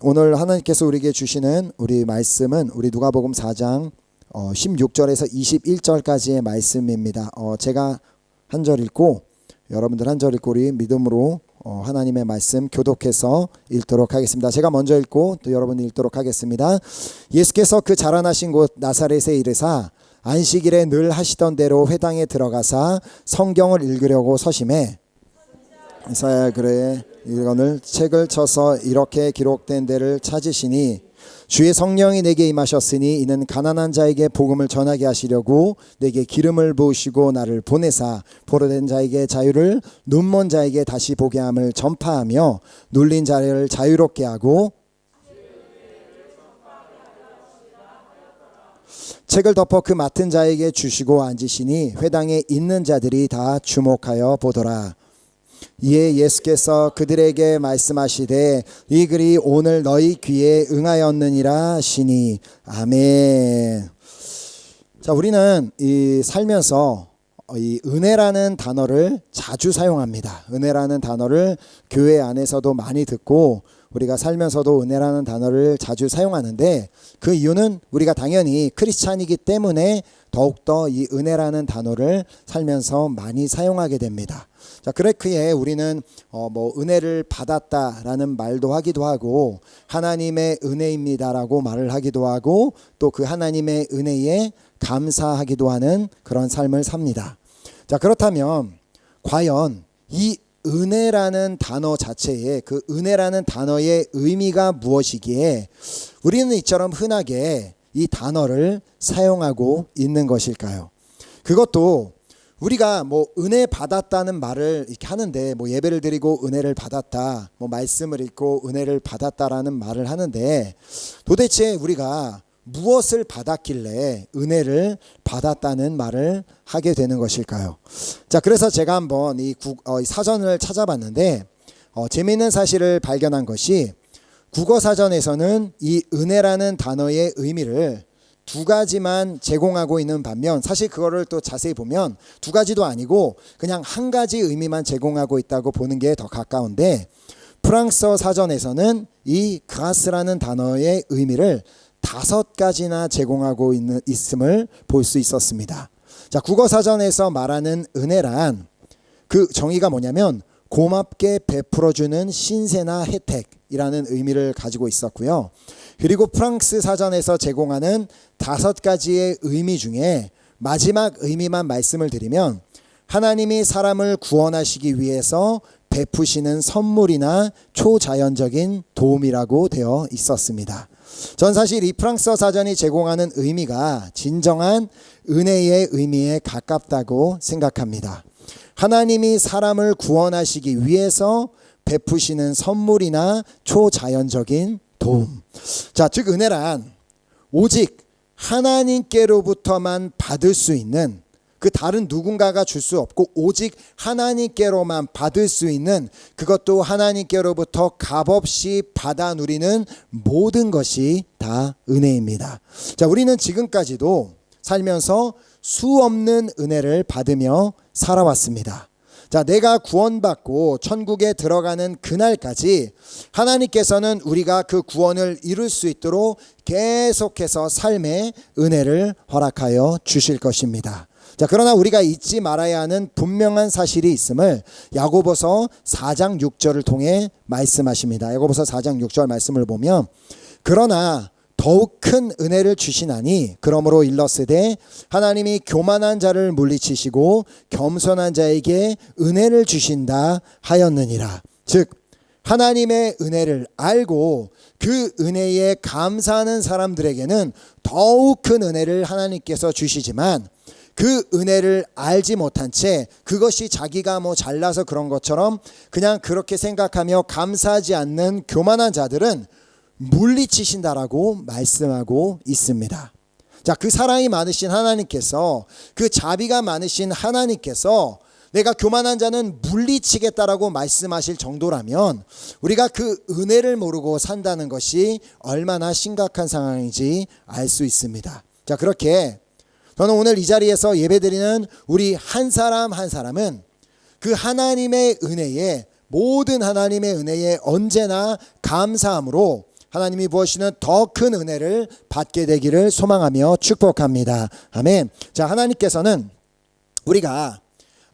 오늘 하나님께서 우리에게 주시는 우리 말씀은 우리 누가복음 4장 16절에서 21절까지의 말씀입니다. 제가 한 절 읽고 여러분들 한 절 읽고 우리 믿음으로 하나님의 말씀 교독해서 읽도록 하겠습니다. 제가 먼저 읽고 또 여러분이 읽도록 하겠습니다. 예수께서 그 자라나신 곳 나사렛에 이르사 안식일에 늘 하시던 대로 회당에 들어가사 성경을 읽으려고 서심해 이사야 글에 이거늘 책을 쳐서 이렇게 기록된 데를 찾으시니 주의 성령이 내게 임하셨으니 이는 가난한 자에게 복음을 전하게 하시려고 내게 기름을 부으시고 나를 보내사 포로된 자에게 자유를 눈먼 자에게 다시 보게 함을 전파하며 눌린 자를 자유롭게 하고 책을 덮어 그 맡은 자에게 주시고 앉으시니 회당에 있는 자들이 다 주목하여 보더라. 이에 예수께서 그들에게 말씀하시되 이 글이 오늘 너희 귀에 응하였느니라 하시니 아멘. 자, 우리는 이 살면서 이 은혜라는 단어를 자주 사용합니다. 은혜라는 단어를 교회 안에서도 많이 듣고 우리가 살면서도 은혜라는 단어를 자주 사용하는데 그 이유는 우리가 당연히 크리스찬이기 때문에 더욱더 이 은혜라는 단어를 살면서 많이 사용하게 됩니다. 자, 그렇기에 우리는 은혜를 받았다라는 말도 하기도 하고 하나님의 은혜입니다라고 말을 하기도 하고 또 그 하나님의 은혜에 감사하기도 하는 그런 삶을 삽니다. 자, 그렇다면 과연 이 은혜라는 단어 자체에 그 은혜라는 단어의 의미가 무엇이기에 우리는 이처럼 흔하게 이 단어를 사용하고 있는 것일까요? 그것도 우리가 은혜 받았다는 말을 이렇게 하는데 예배를 드리고 은혜를 받았다, 말씀을 읽고 은혜를 받았다라는 말을 하는데 도대체 우리가 무엇을 받았길래 은혜를 받았다는 말을 하게 되는 것일까요? 자, 그래서 제가 한번 이 사전을 찾아봤는데 재미있는 사실을 발견한 것이 국어사전에서는 이 은혜라는 단어의 의미를 두 가지만 제공하고 있는 반면 사실 그거를 또 자세히 보면 두 가지도 아니고 그냥 한 가지 의미만 제공하고 있다고 보는 게 더 가까운데 프랑스어 사전에서는 이 그라스라는 단어의 의미를 5가지나 제공하고 있음을 볼 수 있었습니다. 자, 국어사전에서 말하는 은혜란 그 정의가 뭐냐면 고맙게 베풀어주는 신세나 혜택이라는 의미를 가지고 있었고요. 그리고 프랑스 사전에서 제공하는 5가지의 의미 중에 마지막 의미만 말씀을 드리면 하나님이 사람을 구원하시기 위해서 베푸시는 선물이나 초자연적인 도움이라고 되어 있었습니다. 전 사실 이 프랑스어 사전이 제공하는 의미가 진정한 은혜의 의미에 가깝다고 생각합니다. 하나님이 사람을 구원하시기 위해서 베푸시는 선물이나 초자연적인 도움. 자, 즉 은혜란 오직 하나님께로부터만 받을 수 있는 그 다른 누군가가 줄 수 없고 오직 하나님께로만 받을 수 있는 그것도 하나님께로부터 값없이 받아 누리는 모든 것이 다 은혜입니다. 자, 우리는 지금까지도 살면서 수없는 은혜를 받으며 살아왔습니다. 자, 내가 구원받고 천국에 들어가는 그날까지 하나님께서는 우리가 그 구원을 이룰 수 있도록 계속해서 삶의 은혜를 허락하여 주실 것입니다. 자, 그러나 우리가 잊지 말아야 하는 분명한 사실이 있음을 야고보서 4장 6절을 통해 말씀하십니다. 야고보서 4장 6절 말씀을 보면 그러나 더욱 큰 은혜를 주시나니 그러므로 일렀으되 하나님이 교만한 자를 물리치시고 겸손한 자에게 은혜를 주신다 하였느니라. 즉 하나님의 은혜를 알고 그 은혜에 감사하는 사람들에게는 더욱 큰 은혜를 하나님께서 주시지만 그 은혜를 알지 못한 채 그것이 자기가 잘나서 그런 것처럼 그냥 그렇게 생각하며 감사하지 않는 교만한 자들은 물리치신다라고 말씀하고 있습니다. 자, 그 사랑이 많으신 하나님께서 그 자비가 많으신 하나님께서 내가 교만한 자는 물리치겠다라고 말씀하실 정도라면 우리가 그 은혜를 모르고 산다는 것이 얼마나 심각한 상황인지 알 수 있습니다. 자, 그렇게 저는 오늘 이 자리에서 예배드리는 우리 한 사람 한 사람은 그 하나님의 은혜에 모든 하나님의 은혜에 언제나 감사함으로 하나님이 부으시는 더 큰 은혜를 받게 되기를 소망하며 축복합니다. 아멘. 자, 하나님께서는 우리가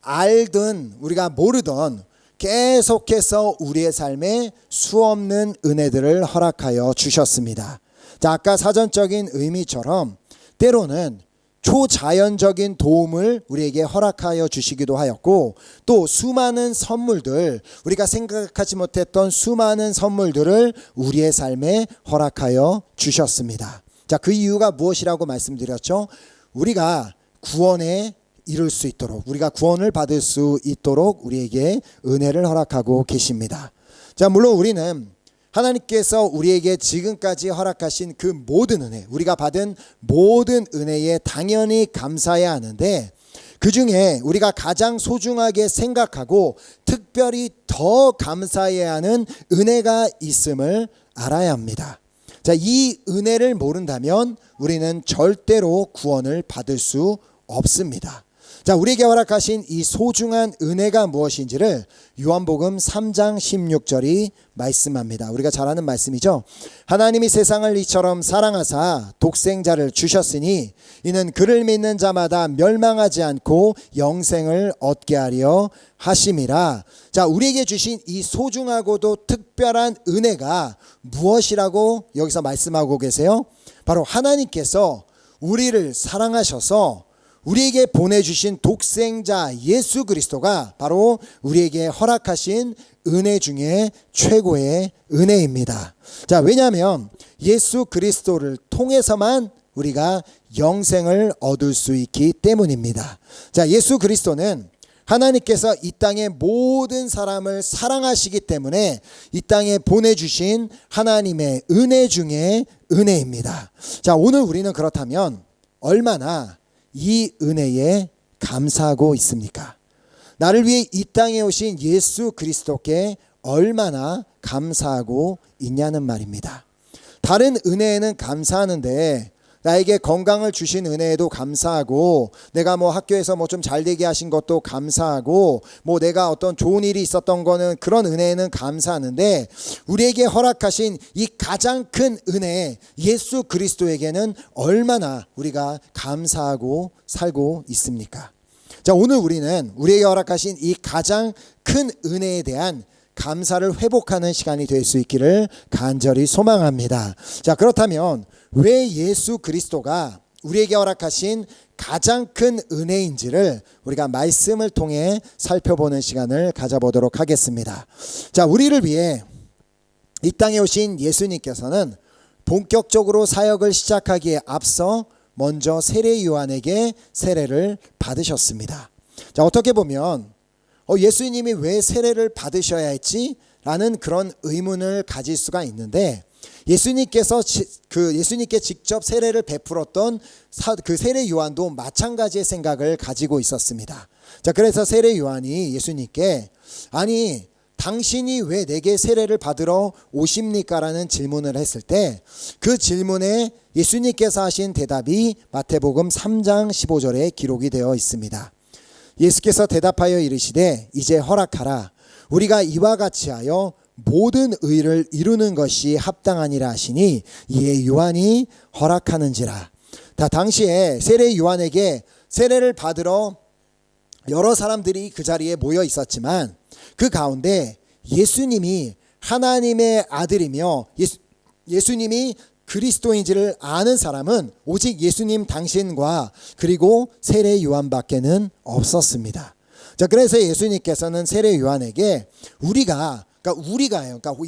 알든 우리가 모르든 계속해서 우리의 삶에 수없는 은혜들을 허락하여 주셨습니다. 자, 아까 사전적인 의미처럼 때로는 초자연적인 도움을 우리에게 허락하여 주시기도 하였고, 또 수많은 선물들, 우리가 생각하지 못했던 수많은 선물들을 우리의 삶에 허락하여 주셨습니다. 자, 그 이유가 무엇이라고 말씀드렸죠? 우리가 구원에 이룰 수 있도록, 우리가 구원을 받을 수 있도록 우리에게 은혜를 허락하고 계십니다. 자, 물론 우리는 하나님께서 우리에게 지금까지 허락하신 그 모든 은혜, 우리가 받은 모든 은혜에 당연히 감사해야 하는데, 그 중에 우리가 가장 소중하게 생각하고 특별히 더 감사해야 하는 은혜가 있음을 알아야 합니다. 자, 이 은혜를 모른다면 우리는 절대로 구원을 받을 수 없습니다. 자, 우리에게 허락하신 이 소중한 은혜가 무엇인지를 요한복음 3장 16절이 말씀합니다. 우리가 잘 아는 말씀이죠. 하나님이 세상을 이처럼 사랑하사 독생자를 주셨으니 이는 그를 믿는 자마다 멸망하지 않고 영생을 얻게 하려 하심이라. 자, 우리에게 주신 이 소중하고도 특별한 은혜가 무엇이라고 여기서 말씀하고 계세요? 바로 하나님께서 우리를 사랑하셔서 우리에게 보내주신 독생자 예수 그리스도가 바로 우리에게 허락하신 은혜 중에 최고의 은혜입니다. 자, 왜냐하면 예수 그리스도를 통해서만 우리가 영생을 얻을 수 있기 때문입니다. 자, 예수 그리스도는 하나님께서 이 땅의 모든 사람을 사랑하시기 때문에 이 땅에 보내주신 하나님의 은혜 중에 은혜입니다. 자, 오늘 우리는 그렇다면 얼마나 이 은혜에 감사하고 있습니까? 나를 위해 이 땅에 오신 예수 그리스도께 얼마나 감사하고 있냐는 말입니다. 다른 은혜에는 감사하는데, 나에게 건강을 주신 은혜에도 감사하고, 내가 뭐 학교에서 뭐 좀 잘되게 하신 것도 감사하고, 뭐 내가 어떤 좋은 일이 있었던 거는 그런 은혜에는 감사하는데, 우리에게 허락하신 이 가장 큰 은혜 예수 그리스도에게는 얼마나 우리가 감사하고 살고 있습니까? 자, 오늘 우리는 우리에게 허락하신 이 가장 큰 은혜에 대한 감사를 회복하는 시간이 될 수 있기를 간절히 소망합니다. 자, 그렇다면 왜 예수 그리스도가 우리에게 허락하신 가장 큰 은혜인지를 우리가 말씀을 통해 살펴보는 시간을 가져보도록 하겠습니다. 자, 우리를 위해 이 땅에 오신 예수님께서는 본격적으로 사역을 시작하기에 앞서 먼저 세례 요한에게 세례를 받으셨습니다. 자, 어떻게 보면 예수님이 왜 세례를 받으셔야 했지? 라는 그런 의문을 가질 수가 있는데, 예수님께 직접 세례를 베풀었던 그 세례 요한도 마찬가지의 생각을 가지고 있었습니다. 자, 그래서 세례 요한이 예수님께 아니 당신이 왜 내게 세례를 받으러 오십니까? 라는 질문을 했을 때 그 질문에 예수님께서 하신 대답이 마태복음 3장 15절에 기록이 되어 있습니다. 예수께서 대답하여 이르시되 이제 허락하라. 우리가 이와 같이 하여 모든 의를 이루는 것이 합당하니라 하시니 이에 요한이 허락하는지라. 당시에 세례 요한에게 세례를 받으러 여러 사람들이 그 자리에 모여 있었지만 그 가운데 예수님이 하나님의 아들이며 예수님이 그리스도인지를 아는 사람은 오직 예수님 당신과 그리고 세례 요한밖에는 없었습니다. 자, 그래서 예수님께서는 세례 요한에게 그러니까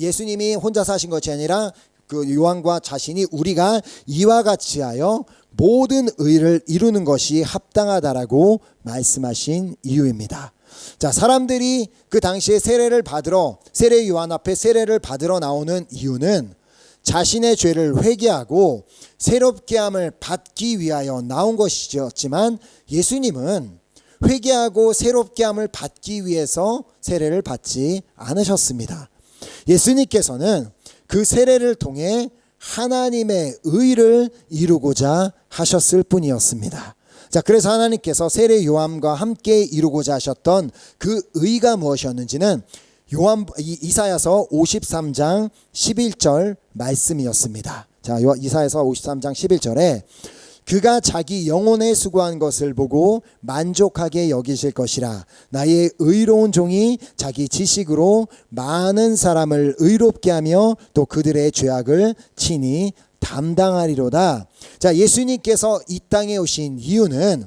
예수님이 혼자 사신 것이 아니라 그 요한과 자신이 우리가 이와 같이 하여 모든 의를 이루는 것이 합당하다라고 말씀하신 이유입니다. 자, 사람들이 그 당시에 세례 요한 앞에 세례를 받으러 나오는 이유는 자신의 죄를 회개하고 새롭게 함을 받기 위하여 나온 것이었지만, 예수님은 회개하고 새롭게 함을 받기 위해서 세례를 받지 않으셨습니다. 예수님께서는 그 세례를 통해 하나님의 의를 이루고자 하셨을 뿐이었습니다. 자, 그래서 하나님께서 세례 요한과 함께 이루고자 하셨던 그 의가 무엇이었는지는 이사야서 53장 11절 말씀이었습니다. 자, 이사야서 53장 11절에 그가 자기 영혼에 수고한 것을 보고 만족하게 여기실 것이라. 나의 의로운 종이 자기 지식으로 많은 사람을 의롭게 하며 또 그들의 죄악을 친히 담당하리로다. 자, 예수님께서 이 땅에 오신 이유는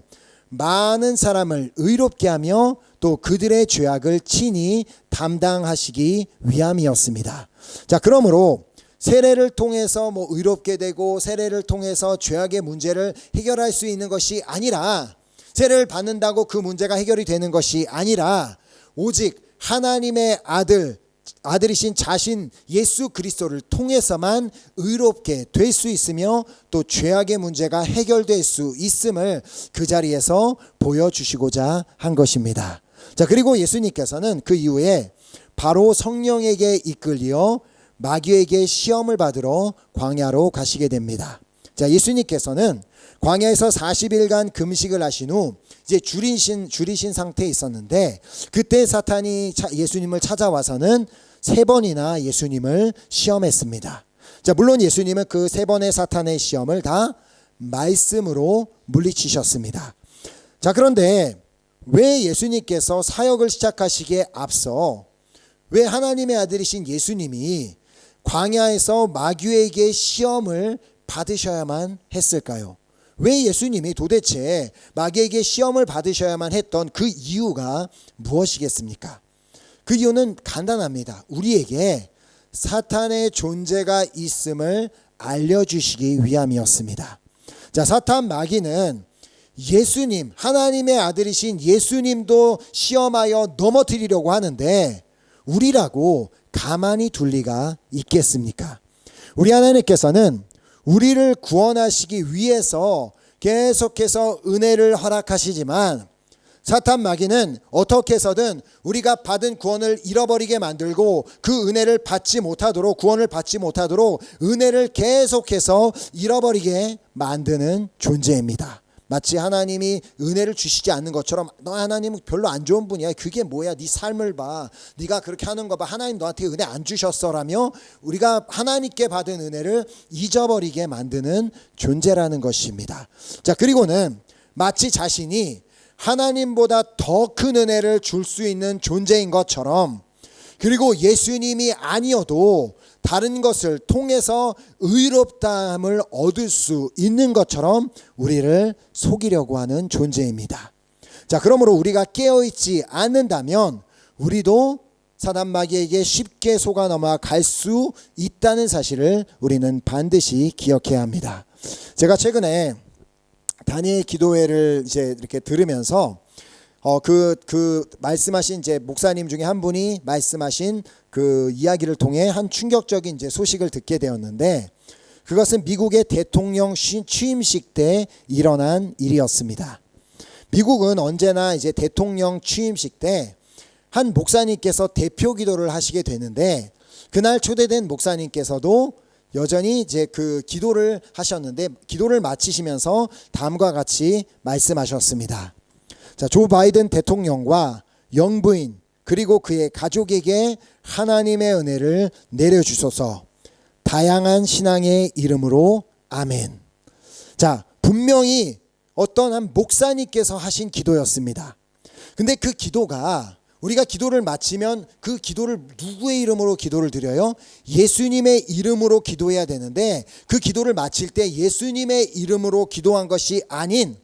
많은 사람을 의롭게 하며 또 그들의 죄악을 친히 담당하시기 위함이었습니다. 자, 그러므로 세례를 통해서 의롭게 되고 세례를 통해서 죄악의 문제를 해결할 수 있는 것이 아니라, 세례를 받는다고 그 문제가 해결이 되는 것이 아니라 오직 하나님의 아들이신 자신 예수 그리스도를 통해서만 의롭게 될 수 있으며 또 죄악의 문제가 해결될 수 있음을 그 자리에서 보여주시고자 한 것입니다. 자, 그리고 예수님께서는 그 이후에 바로 성령에게 이끌려 마귀에게 시험을 받으러 광야로 가시게 됩니다. 자, 예수님께서는 광야에서 40일간 금식을 하신 후 이제 줄이신 상태에 있었는데, 그때 사탄이 예수님을 찾아와서는 3번이나 예수님을 시험했습니다. 자, 물론 예수님은 그 3번의 사탄의 시험을 다 말씀으로 물리치셨습니다. 자, 그런데 왜 예수님께서 사역을 시작하시기에 앞서 왜 하나님의 아들이신 예수님이 광야에서 마귀에게 시험을 받으셔야만 했을까요? 왜 예수님이 도대체 마귀에게 시험을 받으셔야만 했던 그 이유가 무엇이겠습니까? 그 이유는 간단합니다. 우리에게 사탄의 존재가 있음을 알려주시기 위함이었습니다. 자, 사탄 마귀는 예수님, 하나님의 아들이신 예수님도 시험하여 넘어뜨리려고 하는데 우리라고 가만히 둘 리가 있겠습니까? 우리 하나님께서는 우리를 구원하시기 위해서 계속해서 은혜를 허락하시지만 사탄 마귀는 어떻게 해서든 우리가 받은 구원을 잃어버리게 만들고 그 은혜를 받지 못하도록, 구원을 받지 못하도록 은혜를 계속해서 잃어버리게 만드는 존재입니다. 마치 하나님이 은혜를 주시지 않는 것처럼 너 하나님은 별로 안 좋은 분이야. 그게 뭐야? 네 삶을 봐. 네가 그렇게 하는 거 봐. 하나님 너한테 은혜 안 주셨어라며 우리가 하나님께 받은 은혜를 잊어버리게 만드는 존재라는 것입니다. 자, 그리고는 마치 자신이 하나님보다 더 큰 은혜를 줄 수 있는 존재인 것처럼, 그리고 예수님이 아니어도 다른 것을 통해서 의롭다함을 얻을 수 있는 것처럼 우리를 속이려고 하는 존재입니다. 자, 그러므로 우리가 깨어있지 않는다면 우리도 사단 마귀에게 쉽게 속아 넘어갈 수 있다는 사실을 우리는 반드시 기억해야 합니다. 제가 최근에 다니엘 기도회를 이제 이렇게 들으면서 말씀하신 이제 목사님 중에 한 분이 말씀하신 그 이야기를 통해 한 충격적인 이제 소식을 듣게 되었는데, 그것은 미국의 대통령 취임식 때 일어난 일이었습니다. 미국은 언제나 이제 대통령 취임식 때 한 목사님께서 대표 기도를 하시게 되는데, 그날 초대된 목사님께서도 여전히 이제 그 기도를 하셨는데, 기도를 마치시면서 다음과 같이 말씀하셨습니다. 자, 조 바이든 대통령과 영부인 그리고 그의 가족에게 하나님의 은혜를 내려주소서. 다양한 신앙의 이름으로 아멘. 자, 분명히 어떤 한 목사님께서 하신 기도였습니다. 근데 그 기도가, 우리가 기도를 마치면 그 기도를 누구의 이름으로 기도를 드려요? 예수님의 이름으로 기도해야 되는데, 그 기도를 마칠 때 예수님의 이름으로 기도한 것이 아닌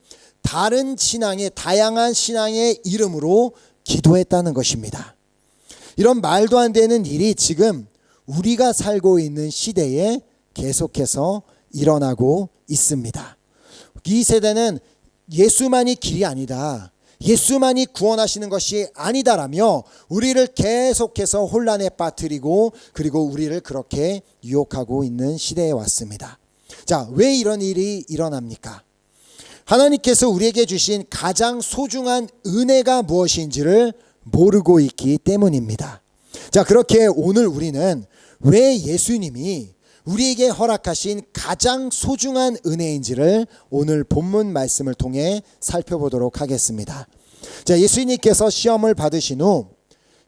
다른 신앙의, 다양한 신앙의 이름으로 기도했다는 것입니다. 이런 말도 안 되는 일이 지금 우리가 살고 있는 시대에 계속해서 일어나고 있습니다. 이 세대는 예수만이 길이 아니다, 예수만이 구원하시는 것이 아니다라며 우리를 계속해서 혼란에 빠뜨리고, 그리고 우리를 그렇게 유혹하고 있는 시대에 왔습니다. 자, 왜 이런 일이 일어납니까? 하나님께서 우리에게 주신 가장 소중한 은혜가 무엇인지를 모르고 있기 때문입니다. 자, 그렇게 오늘 우리는 왜 예수님이 우리에게 허락하신 가장 소중한 은혜인지를 오늘 본문 말씀을 통해 살펴보도록 하겠습니다. 자, 예수님께서 시험을 받으신 후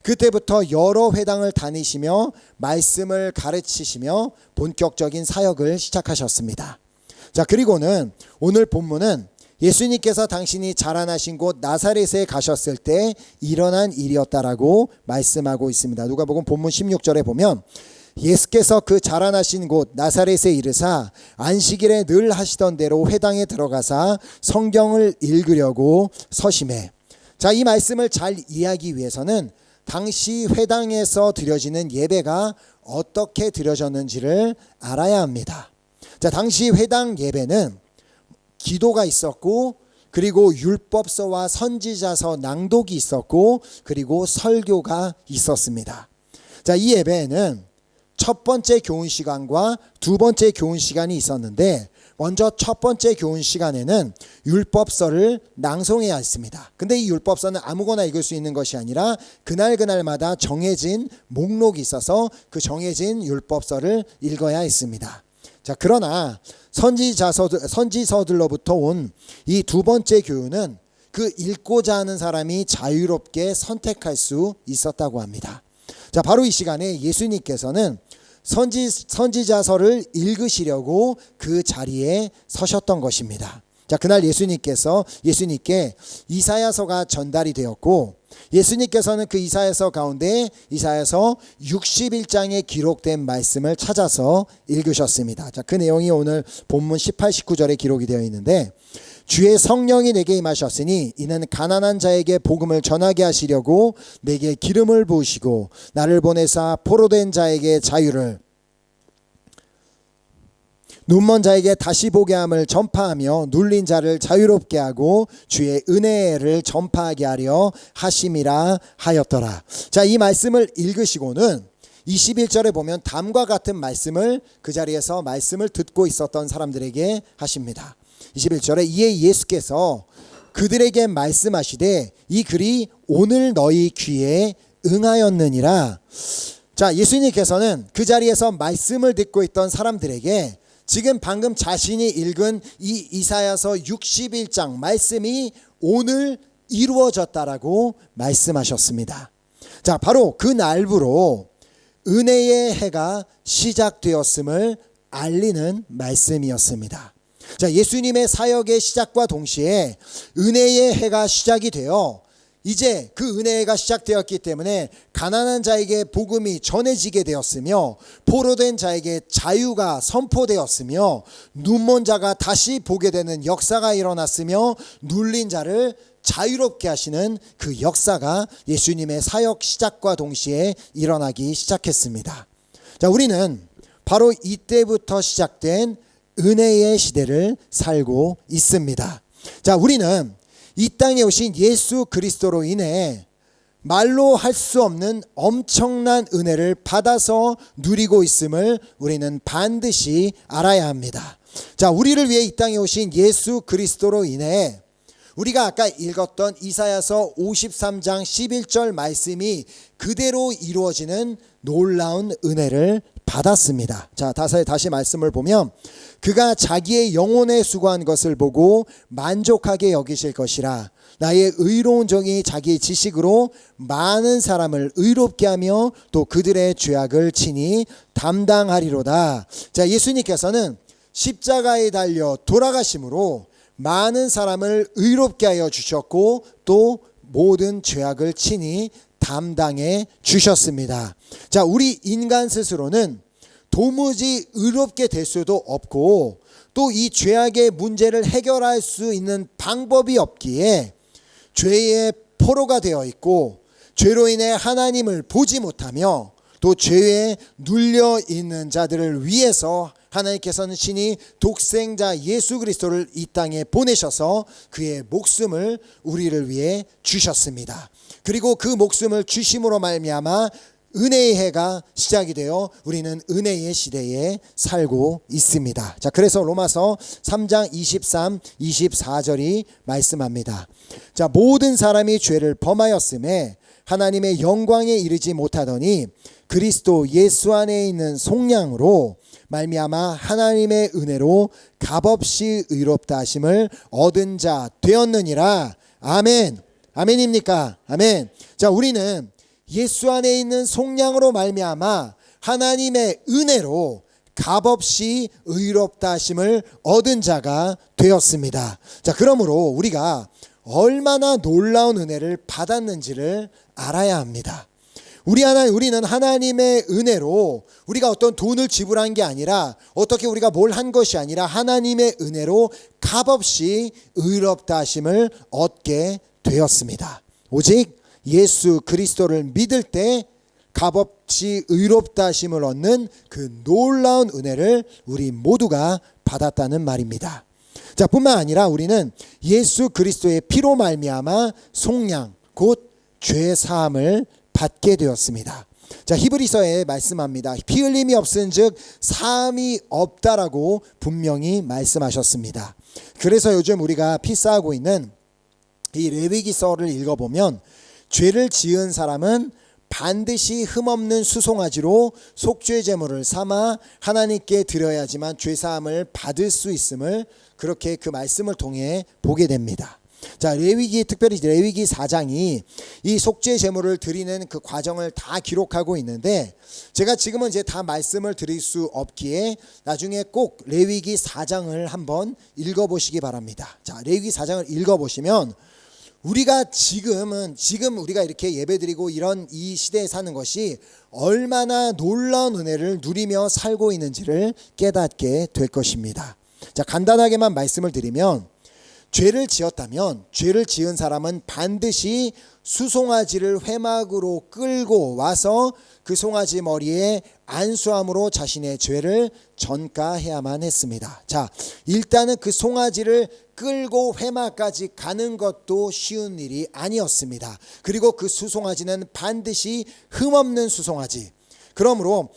그때부터 여러 회당을 다니시며 말씀을 가르치시며 본격적인 사역을 시작하셨습니다. 자, 그리고는 오늘 본문은 예수님께서 당신이 자라나신 곳 나사렛에 가셨을 때 일어난 일이었다라고 말씀하고 있습니다. 누가복음 본문 16절에 보면 예수께서 그 자라나신 곳 나사렛에 이르사 안식일에 늘 하시던 대로 회당에 들어가사 성경을 읽으려고 서심해. 자, 이 말씀을 잘 이해하기 위해서는 당시 회당에서 드려지는 예배가 어떻게 드려졌는지를 알아야 합니다. 자, 당시 회당 예배는 기도가 있었고, 그리고 율법서와 선지자서 낭독이 있었고, 그리고 설교가 있었습니다. 자, 이 예배에는 첫 번째 교훈 시간과 두 번째 교훈 시간이 있었는데, 먼저 첫 번째 교훈 시간에는 율법서를 낭송해야 했습니다. 근데 이 율법서는 아무거나 읽을 수 있는 것이 아니라 그날마다 정해진 목록이 있어서 그 정해진 율법서를 읽어야 했습니다. 자, 그러나 선지서들로부터 온 이 두 번째 교훈은 그 읽고자 하는 사람이 자유롭게 선택할 수 있었다고 합니다. 자, 바로 이 시간에 예수님께서는 선지자서를 읽으시려고 그 자리에 서셨던 것입니다. 자, 그날 예수님께 이사야서가 전달이 되었고, 예수님께서는 그 이사야서 가운데 이사야서 61장에 기록된 말씀을 찾아서 읽으셨습니다. 자, 그 내용이 오늘 본문 18, 19절에 기록이 되어 있는데, 주의 성령이 내게 임하셨으니 이는 가난한 자에게 복음을 전하게 하시려고 내게 기름을 부으시고 나를 보내사 포로된 자에게 자유를, 눈먼 자에게 다시 보게 함을 전파하며 눌린 자를 자유롭게 하고 주의 은혜를 전파하게 하려 하심이라 하였더라. 자, 이 말씀을 읽으시고는 21절에 보면 다음과 같은 말씀을 그 자리에서 말씀을 듣고 있었던 사람들에게 하십니다. 21절에 이에 예수께서 그들에게 말씀하시되 이 글이 오늘 너희 귀에 응하였느니라. 자, 예수님께서는 그 자리에서 말씀을 듣고 있던 사람들에게 지금 방금 자신이 읽은 이 이사야서 61장 말씀이 오늘 이루어졌다라고 말씀하셨습니다. 자, 바로 그 날부로 은혜의 해가 시작되었음을 알리는 말씀이었습니다. 자, 예수님의 사역의 시작과 동시에 은혜의 해가 시작이 되어 이제 그 은혜가 시작되었기 때문에 가난한 자에게 복음이 전해지게 되었으며 포로된 자에게 자유가 선포되었으며 눈먼 자가 다시 보게 되는 역사가 일어났으며 눌린 자를 자유롭게 하시는 그 역사가 예수님의 사역 시작과 동시에 일어나기 시작했습니다. 자, 우리는 바로 이때부터 시작된 은혜의 시대를 살고 있습니다. 자, 우리는 이 땅에 오신 예수 그리스도로 인해 말로 할 수 없는 엄청난 은혜를 받아서 누리고 있음을 우리는 반드시 알아야 합니다. 자, 우리를 위해 이 땅에 오신 예수 그리스도로 인해 우리가 아까 읽었던 이사야서 53장 11절 말씀이 그대로 이루어지는 놀라운 은혜를 받았습니다. 자, 다시 말씀을 보면 그가 자기의 영혼에 수고한 것을 보고 만족하게 여기실 것이라. 나의 의로운 종이 자기의 지식으로 많은 사람을 의롭게 하며 또 그들의 죄악을 친히 담당하리로다. 자, 예수님께서는 십자가에 달려 돌아가심으로 많은 사람을 의롭게 하여 주셨고 또 모든 죄악을 친히 담당해 주셨습니다. 자, 우리 인간 스스로는 도무지 의롭게 될 수도 없고 또 이 죄악의 문제를 해결할 수 있는 방법이 없기에 죄의 포로가 되어 있고 죄로 인해 하나님을 보지 못하며 또 죄에 눌려 있는 자들을 위해서 하나님께서는 친히 독생자 예수 그리스도를 이 땅에 보내셔서 그의 목숨을 우리를 위해 주셨습니다. 그리고 그 목숨을 주심으로 말미암아 은혜의 해가 시작이 되어 우리는 은혜의 시대에 살고 있습니다. 자, 그래서 로마서 3장 23, 24절이 말씀합니다. 자, 모든 사람이 죄를 범하였음에 하나님의 영광에 이르지 못하더니 그리스도 예수 안에 있는 속량으로 말미암아 하나님의 은혜로 값없이 의롭다 하심을 얻은 자 되었느니라. 아멘. 아멘입니까? 아멘. 자, 우리는 예수 안에 있는 속량으로 말미암아 하나님의 은혜로 값없이 의롭다 하심을 얻은 자가 되었습니다. 자, 그러므로 우리가 얼마나 놀라운 은혜를 받았는지를 알아야 합니다. 우리는 하나님의 은혜로 우리가 어떤 돈을 지불한 게 아니라 어떻게 우리가 뭘 한 것이 아니라 하나님의 은혜로 값없이 의롭다 하심을 얻게 되었습니다. 오직 예수 그리스도를 믿을 때 값없이 의롭다 하심을 얻는 그 놀라운 은혜를 우리 모두가 받았다는 말입니다. 자, 뿐만 아니라 우리는 예수 그리스도의 피로 말미암아 속량 곧 죄 사함을 받게 되었습니다. 자, 히브리서에 말씀합니다. 피 흘림이 없은즉 사함이 없다라고 분명히 말씀하셨습니다. 그래서 요즘 우리가 필사하고 있는 이 레위기서를 읽어보면 죄를 지은 사람은 반드시 흠없는 수송아지로 속죄 제물을 삼아 하나님께 드려야지만 죄사함을 받을 수 있음을 그렇게 그 말씀을 통해 보게 됩니다. 자, 특별히 레위기 4장이 이 속죄 제물을 드리는 그 과정을 다 기록하고 있는데 제가 지금은 이제 다 말씀을 드릴 수 없기에 나중에 꼭 레위기 4장을 한번 읽어보시기 바랍니다. 자, 레위기 4장을 읽어보시면 우리가 지금 우리가 이렇게 예배드리고 이런 이 시대에 사는 것이 얼마나 놀라운 은혜를 누리며 살고 있는지를 깨닫게 될 것입니다. 자, 간단하게만 말씀을 드리면 죄를 지었다면 죄를 지은 사람은 반드시 수송아지를 회막으로 끌고 와서 그 송아지 머리에 안수함으로 자신의 죄를 전가해야만 했습니다. 자, 일단은 그 송아지를 끌고 회막까지 가는 것도 쉬운 일이 아니었습니다. 그리고 그 수송아지는 반드시 흠없는 수송아지. 그러므로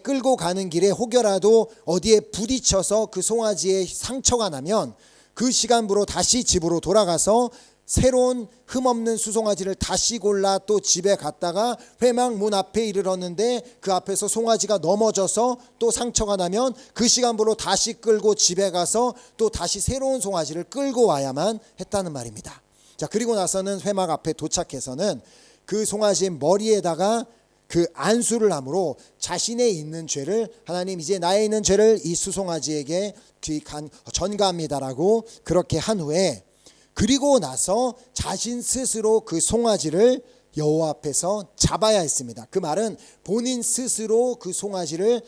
끌고 가는 길에 혹여라도 어디에 부딪혀서 그 송아지에 상처가 나면 그 시간부로 다시 집으로 돌아가서 새로운 흠없는 수송아지를 다시 골라 또 집에 갔다가 회막 문 앞에 이르렀는데 그 앞에서 송아지가 넘어져서 또 상처가 나면 그 시간부로 다시 끌고 집에 가서 또 다시 새로운 송아지를 끌고 와야만 했다는 말입니다. 자, 그리고 나서는 회막 앞에 도착해서는 그 송아지 머리에다가 그 안수를 함으로 자신의 있는 죄를 하나님 이제 나의 있는 죄를 이 수송아지에게 전가합니다라고 그렇게 한 후에 그리고 나서 자신 스스로 그 송아지를 여호와 앞에서 잡아야 했습니다. 그 말은 본인 스스로 그 송아지를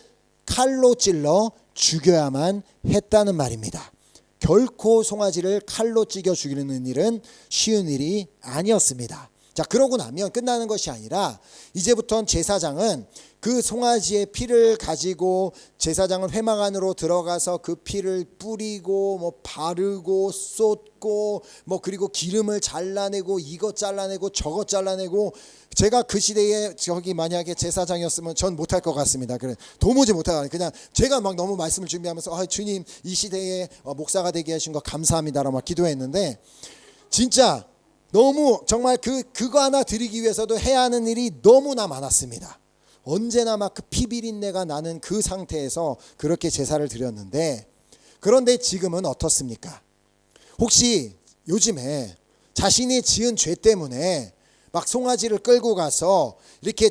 칼로 찔러 죽여야만 했다는 말입니다. 결코 송아지를 칼로 찌겨 죽이는 일은 쉬운 일이 아니었습니다. 자, 그러고 나면 끝나는 것이 아니라 이제부터는 제사장은 그 송아지의 피를 가지고 제사장은 회막 안으로 들어가서 그 피를 뿌리고 바르고 쏟고 그리고 기름을 잘라내고 이것 잘라내고 저것 잘라내고 제가 그 시대에 저기 만약에 제사장이었으면 전 못할 것 같습니다. 그래 도무지 못하고 그냥 제가 막 너무 말씀을 준비하면서 주님 이 시대에 목사가 되게 하신 거 감사합니다라고 막 기도했는데 진짜 너무 정말 그거 하나 드리기 위해서도 해야 하는 일이 너무나 많았습니다. 언제나 막 그 피비린내가 나는 그 상태에서 그렇게 제사를 드렸는데 그런데 지금은 어떻습니까? 혹시 요즘에 자신이 지은 죄 때문에 막 송아지를 끌고 가서 이렇게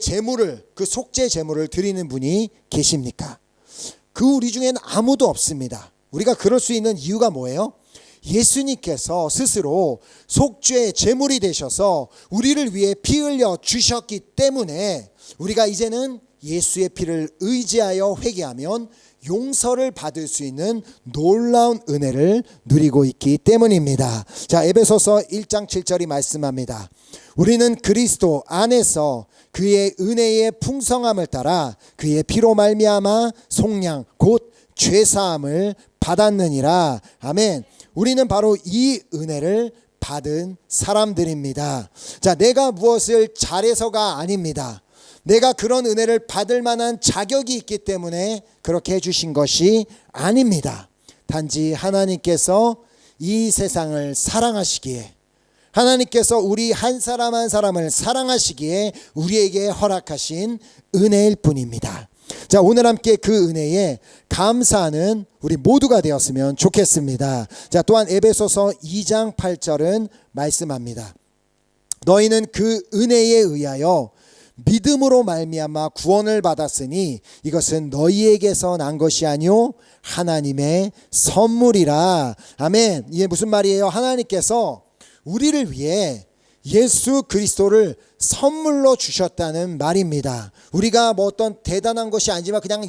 그 속죄 제물을 드리는 분이 계십니까? 우리 중에는 아무도 없습니다. 우리가 그럴 수 있는 이유가 뭐예요? 예수님께서 스스로 속죄 제물이 되셔서 우리를 위해 피 흘려 주셨기 때문에 우리가 이제는 예수의 피를 의지하여 회개하면 용서를 받을 수 있는 놀라운 은혜를 누리고 있기 때문입니다. 자, 에베소서 1장 7절이 말씀합니다. 우리는 그리스도 안에서 그의 은혜의 풍성함을 따라 그의 피로 말미암아 속량 곧 죄사함을 받았느니라. 아멘. 우리는 바로 이 은혜를 받은 사람들입니다. 자, 내가 무엇을 잘해서가 아닙니다. 내가 그런 은혜를 받을 만한 자격이 있기 때문에 그렇게 해주신 것이 아닙니다. 단지 하나님께서 이 세상을 사랑하시기에 하나님께서 우리 한 사람 한 사람을 사랑하시기에 우리에게 허락하신 은혜일 뿐입니다. 자, 오늘 함께 그 은혜에 감사하는 우리 모두가 되었으면 좋겠습니다. 자, 또한 에베소서 2장 8절은 말씀합니다. 너희는 그 은혜에 의하여 믿음으로 말미암아 구원을 받았으니 이것은 너희에게서 난 것이 아니요 하나님의 선물이라. 아멘. 이게 무슨 말이에요? 하나님께서 우리를 위해 예수 그리스도를 선물로 주셨다는 말입니다. 우리가 뭐 어떤 대단한 것이 아니지만 그냥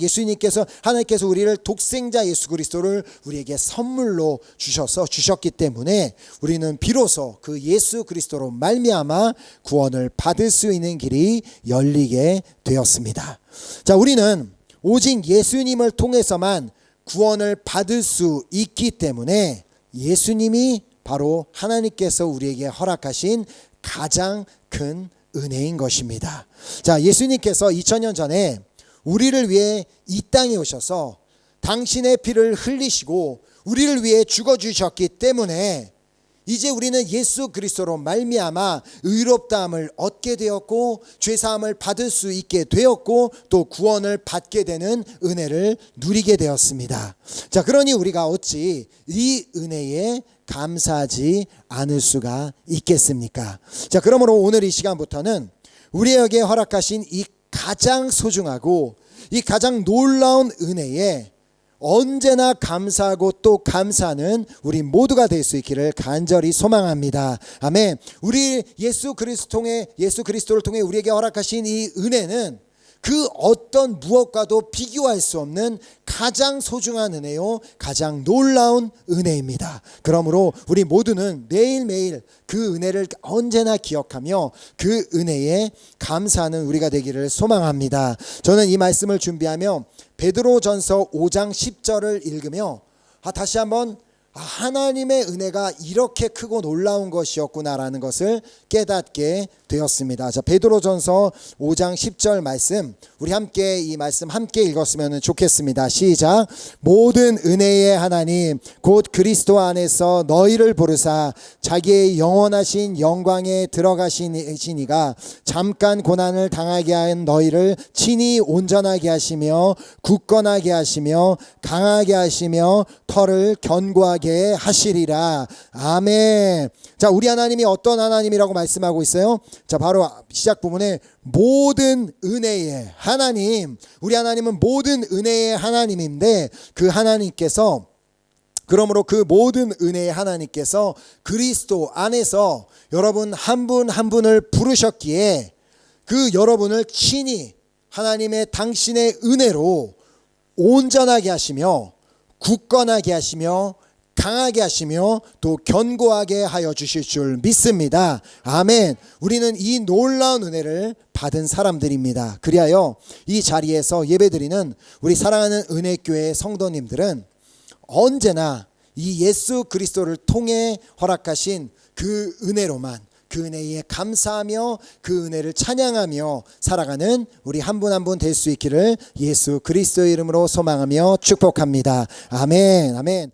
하나님께서 우리를 독생자 예수 그리스도를 우리에게 선물로 주셨기 때문에 우리는 비로소 그 예수 그리스도로 말미암아 구원을 받을 수 있는 길이 열리게 되었습니다. 자, 우리는 오직 예수님을 통해서만 구원을 받을 수 있기 때문에 예수님이 바로 하나님께서 우리에게 허락하신 가장 큰 은혜인 것입니다. 자, 예수님께서 2000년 전에 우리를 위해 이 땅에 오셔서 당신의 피를 흘리시고 우리를 위해 죽어주셨기 때문에 이제 우리는 예수 그리스도로 말미암아 의롭다함을 얻게 되었고 죄사함을 받을 수 있게 되었고 또 구원을 받게 되는 은혜를 누리게 되었습니다. 자, 그러니 우리가 어찌 이 은혜에 감사하지 않을 수가 있겠습니까? 자, 그러므로 오늘 이 시간부터는 우리에게 허락하신 이 가장 소중하고 이 가장 놀라운 은혜에 언제나 감사하고 또 감사하는 우리 모두가 될 수 있기를 간절히 소망합니다. 아멘. 우리 예수 그리스도를 통해 우리에게 허락하신 이 은혜는 그 어떤 무엇과도 비교할 수 없는 가장 소중한 은혜요, 가장 놀라운 은혜입니다. 그러므로 우리 모두는 매일매일 그 은혜를 언제나 기억하며 그 은혜에 감사하는 우리가 되기를 소망합니다. 저는 이 말씀을 준비하며 베드로전서 5장 10절을 읽으며 다시 한번 하나님의 은혜가 이렇게 크고 놀라운 것이었구나라는 것을 깨닫게 되었습니다. 자, 베드로전서 5장 10절 말씀, 우리 함께 이 말씀 함께 읽었으면 좋겠습니다. 시작. 모든 은혜의 하나님 곧 그리스도 안에서 너희를 부르사 자기의 영원하신 영광에 들어가시니가 잠깐 고난을 당하게 한 너희를 친히 온전하게 하시며 굳건하게 하시며 강하게 하시며 터를 견고하게 하시리라. 아멘. 자, 우리 하나님이 어떤 하나님이라고 말씀하고 있어요? 자, 바로 시작 부분에 모든 은혜의 하나님, 우리 하나님은 모든 은혜의 하나님인데 그 하나님께서, 그러므로 그 모든 은혜의 하나님께서 그리스도 안에서 여러분 한 분 한 분을 부르셨기에 그 여러분을 친히 하나님의 당신의 은혜로 온전하게 하시며 굳건하게 하시며 강하게 하시며 또 견고하게 하여 주실 줄 믿습니다. 아멘. 우리는 이 놀라운 은혜를 받은 사람들입니다. 그리하여 이 자리에서 예배드리는 우리 사랑하는 은혜교회 성도님들은 언제나 이 예수 그리스도를 통해 허락하신 그 은혜로만, 그 은혜에 감사하며 그 은혜를 찬양하며 살아가는 우리 한 분 한 분 될 수 있기를 예수 그리스도의 이름으로 소망하며 축복합니다. 아멘. 아멘.